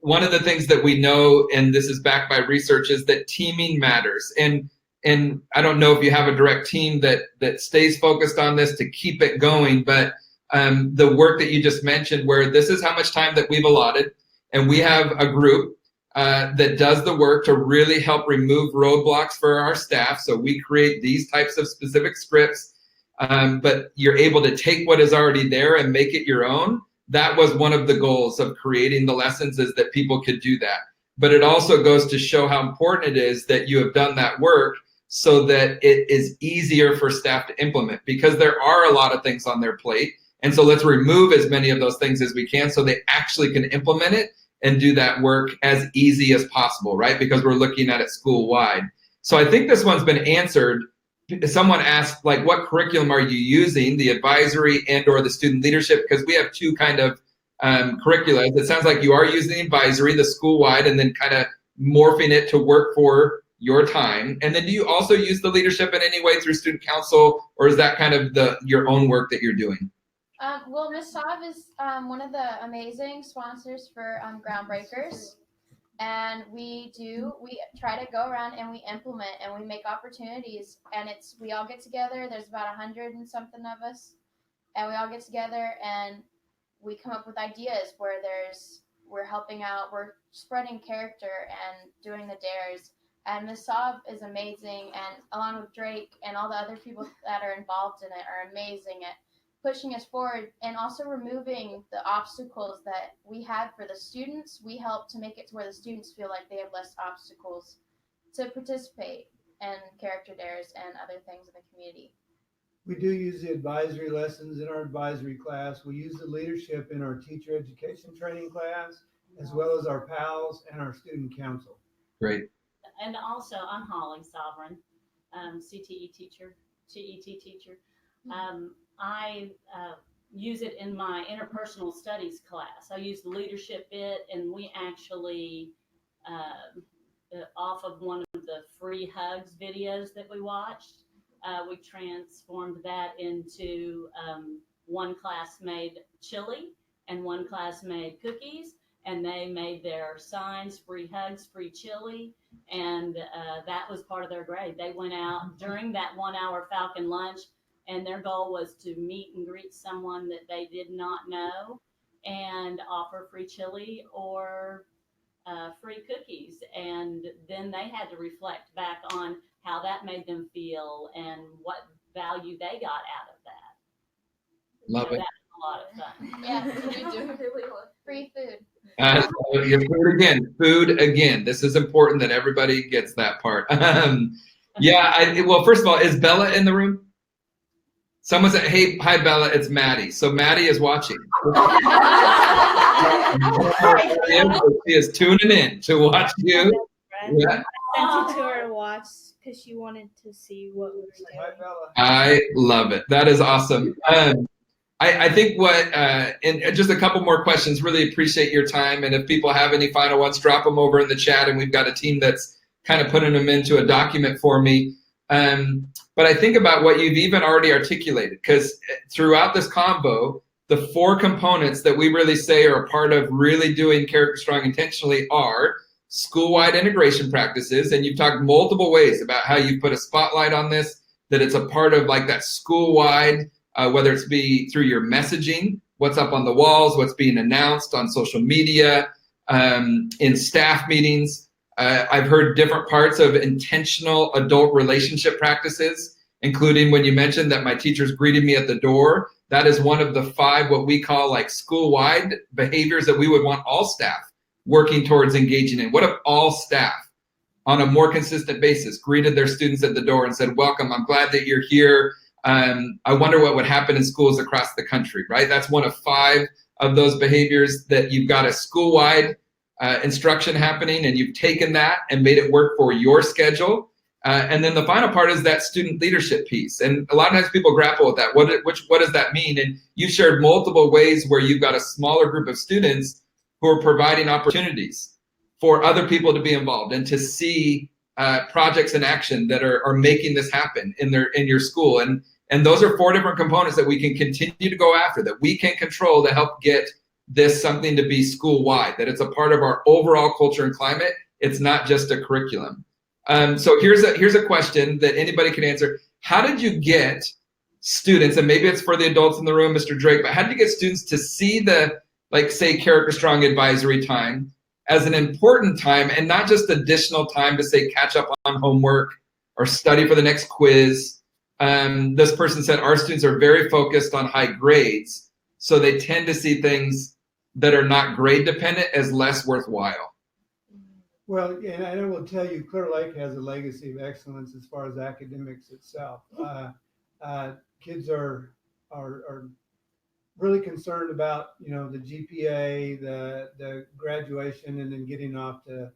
One of the things that we know, and this is backed by research, is that teaming matters. And I don't know if you have a direct team that stays focused on this to keep it going, but the work that you just mentioned, where this is how much time that we've allotted, and we have a group that does the work to really help remove roadblocks for our staff. So we create these types of specific scripts, but you're able to take what is already there and make it your own. That was one of the goals of creating the lessons, is that people could do that. But it also goes to show how important it is that you have done that work so that it is easier for staff to implement, because there are a lot of things on their plate. And so let's remove as many of those things as we can so they actually can implement it and do that work as easy as possible, right? Because we're looking at it school-wide. So I think this one's been answered. Someone asked, like, what curriculum are you using, the advisory and or the student leadership? Because we have two kind of curricula. It sounds like you are using the advisory, the school-wide, and then kind of morphing it to work for your time. And then do you also use the leadership in any way through student council, or is that kind of your own work that you're doing? Well, Ms. Saab is one of the amazing sponsors for Groundbreakers. And we try to go around and we implement and we make opportunities, and we all get together. There's about 100 and something of us, and we all get together and we come up with ideas where we're helping out, we're spreading character and doing the dares. And Ms. Saab is amazing, and along with Drake and all the other people that are involved in it are amazing at pushing us forward, and also removing the obstacles that we had for the students. We help to make it to where the students feel like they have less obstacles to participate in character dares and other things in the community. We do use the advisory lessons in our advisory class. We use the leadership in our teacher education training class, as well as our PALs and our student council. Great. And also, I'm Holly Sovereign, CTE teacher, TET teacher. I use it in my interpersonal studies class. I use the leadership bit, and we actually, off of one of the free hugs videos that we watched, we transformed that into one class made chili and one class made cookies, and they made their signs, free hugs, free chili, and that was part of their grade. They went out during that 1 hour Falcon lunch, and their goal was to meet and greet someone that they did not know and offer free chili or free cookies. And then they had to reflect back on how that made them feel, and what value they got out of that. Love it. That was a lot of fun. Yeah, we do really well. Free food. Food again. This is important that everybody gets that part. Well, first of all, is Bella in the room? Someone said, "Hey, hi, Bella. It's Maddie." So Maddie is watching. She is tuning in to watch you. Yeah. Sent it to her to watch because she wanted to see what we were doing. Hi, Bella. I love it. That is awesome. I think and just a couple more questions. Really appreciate your time. And if people have any final ones, drop them over in the chat. And we've got a team that's kind of putting them into a document for me. But I think about what you've even already articulated, because throughout this combo, the 4 components that we really say are a part of really doing CharacterStrong intentionally are school-wide integration practices. And you've talked multiple ways about how you put a spotlight on this, that it's a part of like that school-wide, whether it's be through your messaging, what's up on the walls, what's being announced on social media, in staff meetings. I've heard different parts of intentional adult relationship practices, including when you mentioned that my teachers greeted me at the door. That is one of the 5 what we call like school-wide behaviors that we would want all staff working towards engaging in. What if all staff on a more consistent basis greeted their students at the door and said, "Welcome, I'm glad that you're here. I wonder what would happen in schools across the country," right? That's one of 5 of those behaviors that you've got a school-wide instruction happening, and you've taken that and made it work for your schedule. And then the final part is that student leadership piece. And a lot of times people grapple with that. What does that mean? And you've shared multiple ways where you've got a smaller group of students who are providing opportunities for other people to be involved and to see projects in action that are making this happen in your school. And those are 4 different components that we can continue to go after, that we can control to help get this something to be school-wide, that it's a part of our overall culture and climate. It's not just a curriculum. So here's a question that anybody can answer. How did you get students, and maybe it's for the adults in the room, Mr. Drake, but how did you get students to see the, like, say, CharacterStrong advisory time as an important time and not just additional time to, say, catch up on homework or study for the next quiz? This person said, our students are very focused on high grades, so they tend to see things that are not grade dependent as less worthwhile. Well, and I will tell you, Clear Lake has a legacy of excellence as far as academics itself. Kids are really concerned about, you know, the GPA, the graduation, and then getting off to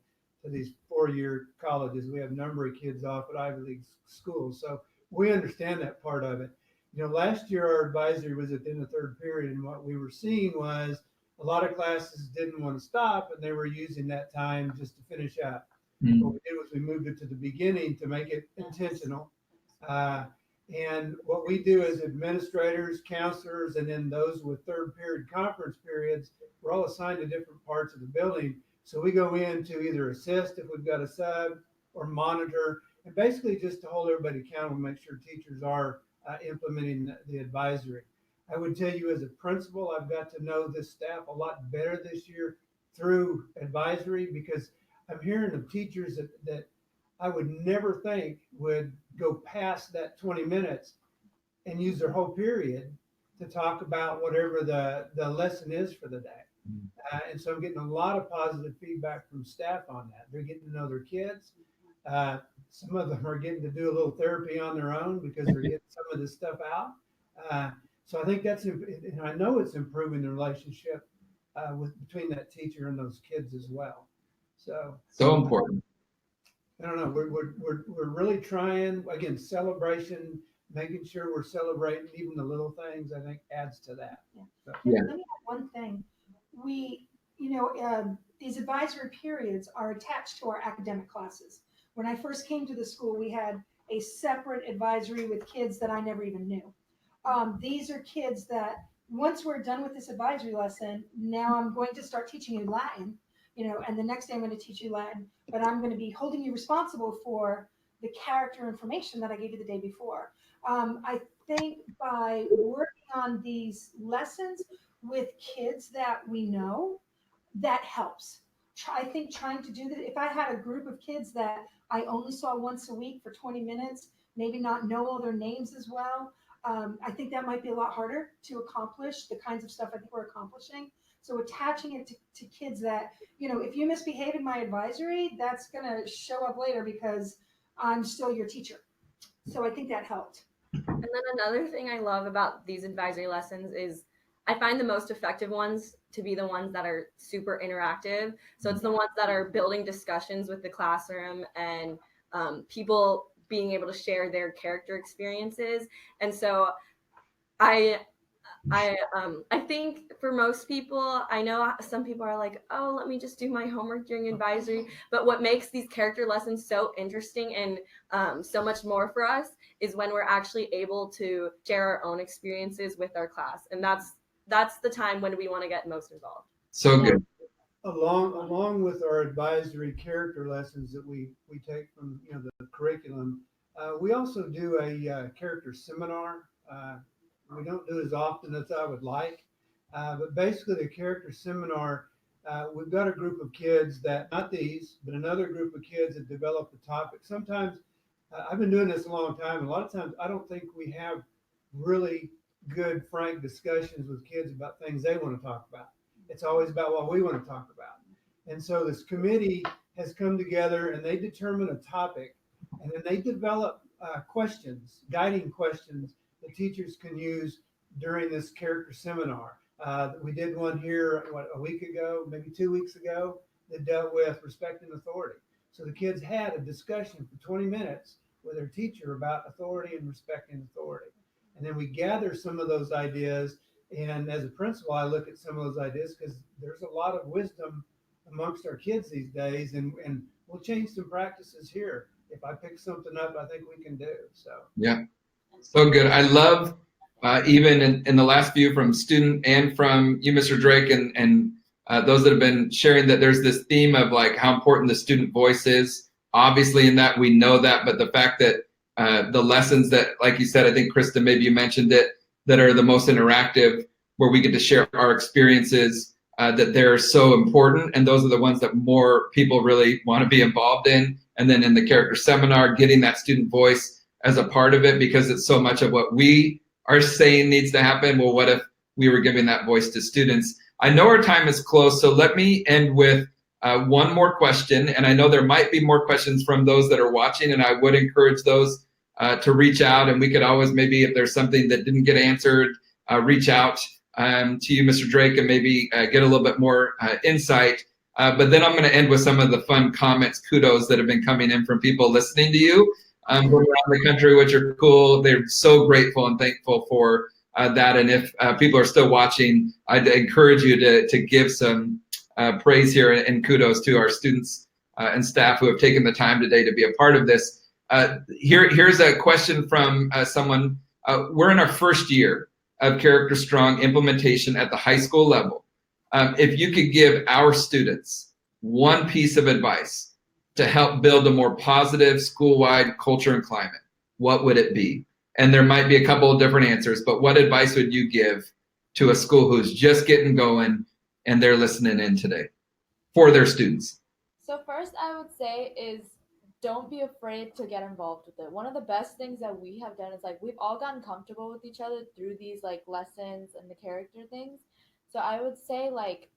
these 4-year colleges. We have a number of kids off at Ivy League schools, so we understand that part of it. You know, last year our advisory was at the end of 3rd period, and what we were seeing was a lot of classes didn't want to stop, and they were using that time just to finish up. Mm. What we did was we moved it to the beginning to make it intentional. And what we do as administrators, counselors, and then those with 3rd period conference periods, we're all assigned to different parts of the building. So we go in to either assist if we've got a sub or monitor, and basically just to hold everybody accountable, make sure teachers are implementing the advisory. I would tell you as a principal, I've got to know this staff a lot better this year through advisory, because I'm hearing of teachers that I would never think would go past that 20 minutes and use their whole period to talk about whatever the lesson is for the day. And so I'm getting a lot of positive feedback from staff on that. They're getting to know their kids. Some of them are getting to do a little therapy on their own because they're getting some of this stuff out. So I think that's, and I know it's improving the relationship between that teacher and those kids as well. So important. I don't know. We're really trying, again, celebration, making sure we're celebrating even the little things. I think adds to that. Yeah. So. Yeah. Let me add one thing. We, these advisory periods are attached to our academic classes. When I first came to the school, we had a separate advisory with kids that I never even knew. These are kids that once we're done with this advisory lesson, now I'm going to start teaching you Latin, and the next day I'm going to teach you Latin, but I'm going to be holding you responsible for the character information that I gave you the day before. I think by working on these lessons with kids that we know, that helps I think trying to do that, if I had a group of kids that I only saw once a week for 20 minutes, maybe not know all their names as well, I think that might be a lot harder to accomplish the kinds of stuff I think we're accomplishing. So attaching it to kids that, if you misbehave in my advisory, that's going to show up later because I'm still your teacher. So I think that helped. And then another thing I love about these advisory lessons is I find the most effective ones to be the ones that are super interactive. So it's the ones that are building discussions with the classroom and people being able to share their character experiences. And so I think for most people, I know some people are like, oh, let me just do my homework during advisory. But what makes these character lessons so interesting and so much more for us is when we're actually able to share our own experiences with our class. And that's the time when we want to get most involved. So good. Along with our advisory character lessons that we take from the curriculum, we also do a character seminar. We don't do it as often as I would like, but basically the character seminar, we've got a group of kids that, not these, but another group of kids that develop the topic. Sometimes, I've been doing this a long time, and a lot of times I don't think we have really good, frank discussions with kids about things they want to talk about. It's always about what we want to talk about. And so this committee has come together and they determine a topic, and then they develop questions, guiding questions that teachers can use during this character seminar. We did one here, a week ago, maybe 2 weeks ago, that dealt with respect and authority. So the kids had a discussion for 20 minutes with their teacher about authority and respecting authority. And then we gather some of those ideas. And as a principal, I look at some of those ideas because there's a lot of wisdom amongst our kids these days. And we'll change some practices here. If I pick something up, I think we can do. So yeah, so good. I love even in the last view from student and from you, Mr. Drake, and those that have been sharing that there's this theme of like how important the student voice is. Obviously in that we know that, but the fact that the lessons that, like you said, I think Krista, maybe you mentioned it, that are the most interactive, where we get to share our experiences, that they're so important. And those are the ones that more people really want to be involved in. And then in the character seminar, getting that student voice as a part of it, because it's so much of what we are saying needs to happen. Well, what if we were giving that voice to students? I know our time is close, so let me end with one more question. And I know there might be more questions from those that are watching, and I would encourage those to reach out. And we could always, maybe if there's something that didn't get answered, reach out to you, Mr. Drake, and maybe get a little bit more insight. But then I'm going to end with some of the fun comments, kudos that have been coming in from people listening to you from around the country, which are cool. They're so grateful and thankful for that. And if people are still watching, I'd encourage you to give some praise here and kudos to our students and staff who have taken the time today to be a part of this. Here's a question from someone. We're in our first year of CharacterStrong implementation at the high school level. If you could give our students one piece of advice to help build a more positive school-wide culture and climate, what would it be? And there might be a couple of different answers, but what advice would you give to a school who's just getting going and they're listening in today for their students? So first I would say is don't be afraid to get involved with it. One of the best things that we have done is like we've all gotten comfortable with each other through these like lessons and the character things. So I would say like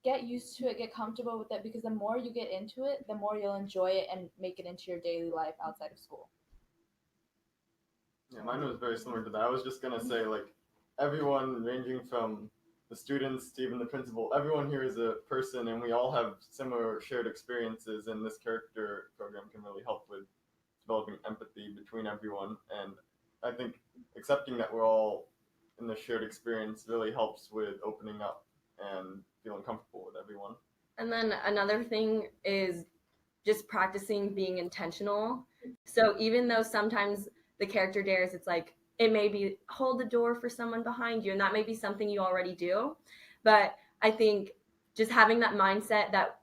get used to it, get comfortable with it, because the more you get into it, the more you'll enjoy it and make it into your daily life outside of school. Yeah, mine was very similar to that. I was just gonna say like everyone ranging from the students to even the principal, everyone here is a person and we all have similar shared experiences, and this character program can really help with developing empathy between everyone. And I think accepting that we're all in the shared experience really helps with opening up and feeling comfortable with everyone. And then another thing is just practicing being intentional. So even though sometimes the character dares, it's like, it may be hold the door for someone behind you, and that may be something you already do. But I think just having that mindset that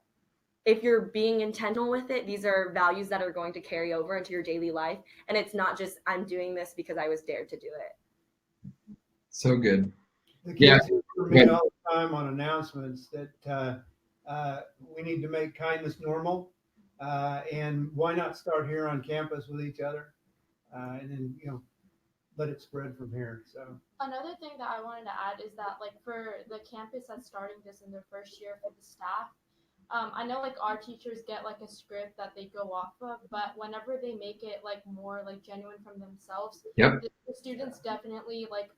if you're being intentional with it, these are values that are going to carry over into your daily life. And it's not just, I'm doing this because I was dared to do it. So good. The kids for me all the time on announcements that We need to make kindness normal. And why not start here on campus with each other? And then, let it spread from here. So Another thing that I wanted to add is that, like, for the campus that's starting this in their first year for the staff, I know like our teachers get like a script that they go off of, but whenever they make it like more like genuine from themselves, Yep. the students definitely like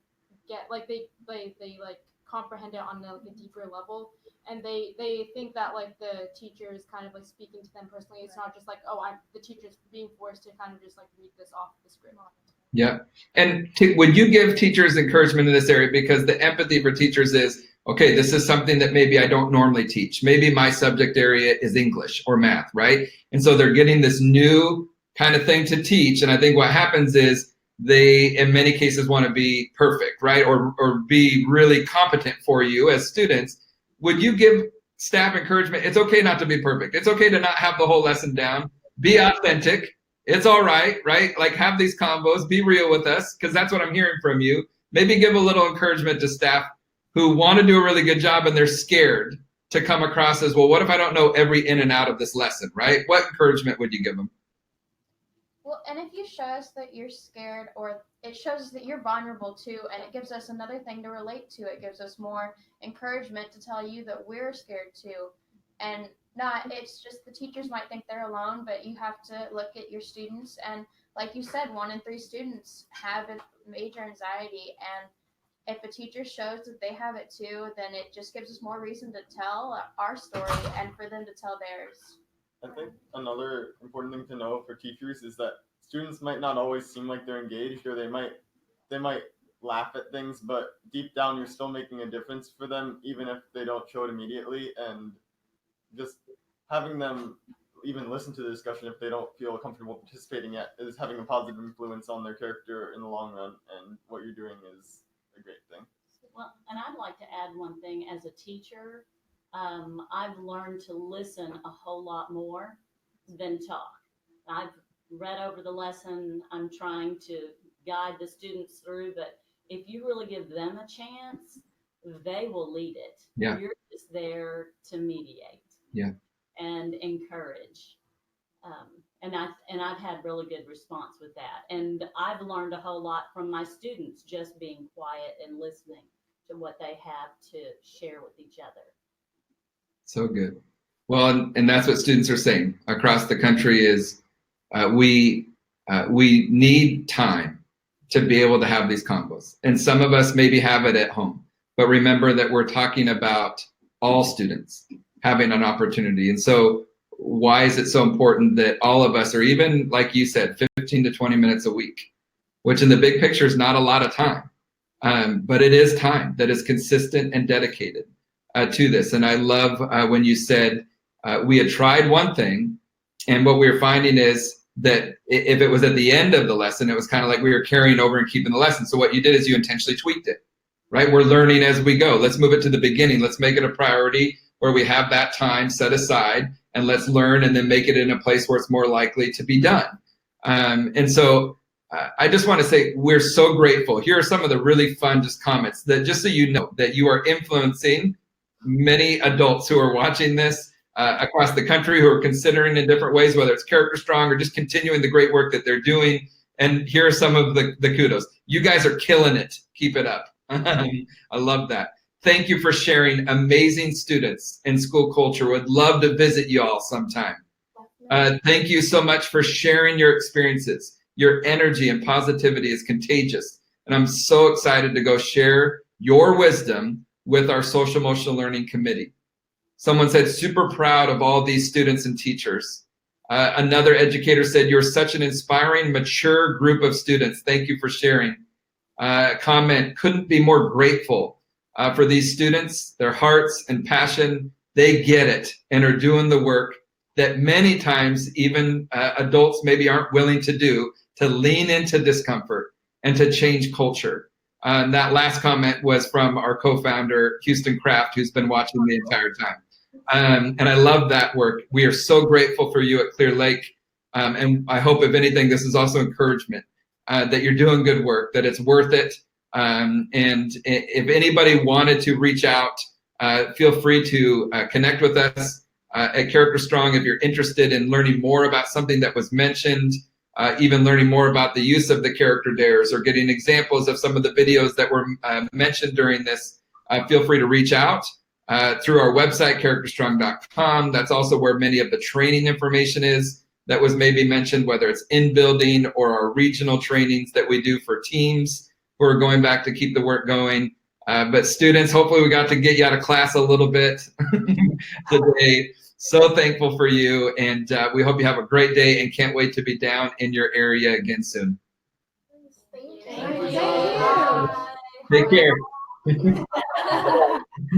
get like they like comprehend it on like a deeper level, and they think that like the teacher is kind of like speaking to them personally. It's not just like, oh, I'm the teacher's being forced to kind of just like read this off the script. Yeah. And would you give teachers encouragement in this area? Because the empathy for teachers is, okay, this is something that maybe I don't normally teach. Maybe my subject area is English or math, right? And so they're getting this new kind of thing to teach. And I think what happens is they, in many cases, want to be perfect, right? Or be really competent for you as students. Would you give staff encouragement? It's okay not to be perfect. It's okay to not have the whole lesson down. Be authentic. It's all right, right? Like, have these combos, be real with us, because that's what I'm hearing from you. Maybe give a little encouragement to staff who want to do a really good job and they're scared to come across as, well, what if I don't know every in and out of this lesson, right? What encouragement would you give them? Well, and if you show us that you're scared, or it shows us that you're vulnerable too, and it gives us another thing to relate to. It gives us more encouragement to tell you that we're scared too. And it's just the teachers might think they're alone, but you have to look at your students. And like you said, 1 in 3 students have a major anxiety. And if a teacher shows that they have it too, then it just gives us more reason to tell our story and for them to tell theirs. I think another important thing to know for teachers is that students might not always seem like they're engaged, or they might laugh at things, but deep down you're still making a difference for them, even if they don't show it immediately. And just having them even listen to the discussion if they don't feel comfortable participating yet is having a positive influence on their character in the long run, and what you're doing is a great thing. Well, and I'd like to add one thing. As a teacher, I've learned to listen a whole lot more than talk. I've read over the lesson. I'm trying to guide the students through, but if you really give them a chance, they will lead it. Yeah. You're just there to mediate. Yeah. And encourage. And I've had really good response with that. And I've learned a whole lot from my students just being quiet and listening to what they have to share with each other. So good. Well, and that's what students are saying across the country is we need time to be able to have these combos. And some of us maybe have it at home. But remember that we're talking about all students having an opportunity. And so why is it so important that all of us, or even like you said, 15 to 20 minutes a week, which in the big picture is not a lot of time, but it is time that is consistent and dedicated to this. And I love when you said we had tried one thing, and what we were finding is that if it was at the end of the lesson, it was kind of like we were carrying over and keeping the lesson. So what you did is you intentionally tweaked it, right? We're learning as we go. Let's move it to the beginning. Let's make it a priority where we have that time set aside, and let's learn and then make it in a place where it's more likely to be done. And so I just want to say we're so grateful. Here are some of the really fun just comments that, just so you know, that you are influencing many adults who are watching this across the country, who are considering in different ways, whether it's CharacterStrong or just continuing the great work that they're doing. And here are some of the kudos. You guys are killing it. Keep it up. I love that. Thank you for sharing. Amazing students in school culture. Would love to visit you all sometime. Thank you so much for sharing your experiences. Your energy and positivity is contagious. And I'm so excited to go share your wisdom with our social emotional learning committee. Someone said, super proud of all these students and teachers. Another educator said, you're such an inspiring, mature group of students. Thank you for sharing. Comment, couldn't be more grateful for these students, their hearts and passion. They get it and are doing the work that many times even adults maybe aren't willing to do, to lean into discomfort and to change culture. And that last comment was from our co-founder, Houston Kraft, who's been watching the entire time. And I love that work. We are so grateful for you at Clear Lake. And I hope, if anything, this is also encouragement that you're doing good work, that it's worth it. And if anybody wanted to reach out feel free to connect with us at CharacterStrong if you're interested in learning more about something that was mentioned, even learning more about the use of the character dares or getting examples of some of the videos that were mentioned during this. Feel free to reach out through our website, CharacterStrong.com. That's also where many of the training information is that was maybe mentioned, whether it's in building or our regional trainings that we do for teams who are going back to keep the work going. But students, hopefully we got to get you out of class a little bit today. So thankful for you, and we hope you have a great day and can't wait to be down in your area again soon. Thank you. Thank you. Take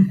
care.